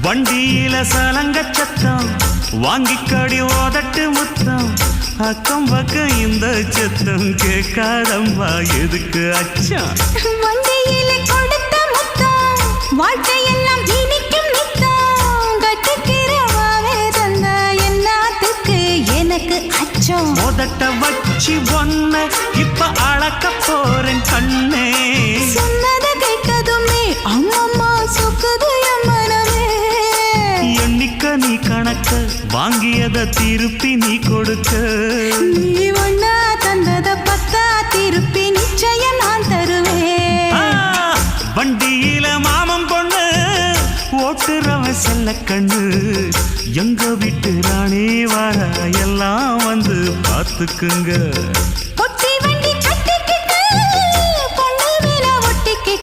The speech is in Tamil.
வண்டியில சலங்க சத்தம் வாங்கிக்கடி ஓதட்டு முத்தம் அக்கம் பக்கம் இந்த சத்தம் கேட்காதம்மா எதுக்கு அச்சம் வண்டியில கொடுத்த முத்தம் வாழ்க்கையெல்லாம் இனிக்கும் நித்தம் கட்டுக்கிறவாவே தந்த எல்லாத்துக்கு எனக்கு அச்சம் ஓதட்ட வச்சு ஒன்ன இப்ப அளக்க போறேன் கண்ணே சொன்னத கேட்டதுமே அம்மம்மா சொக்குது என் மனமே எண்ணிக்க நீ கணக்க வாங்கியத திருப்பி நீ கொடுக்க நீ ஒன்னா தந்தத பத்தா திருப்பி நிச்சயம் நான் தருவேன் வண்டியில மாமன் பொண்ணு ஓட்டுறவன் செல்ல கண்ணு எங்க வீட்டு ராணி வர எல்லாம் வந்து பார்த்துக்குங்க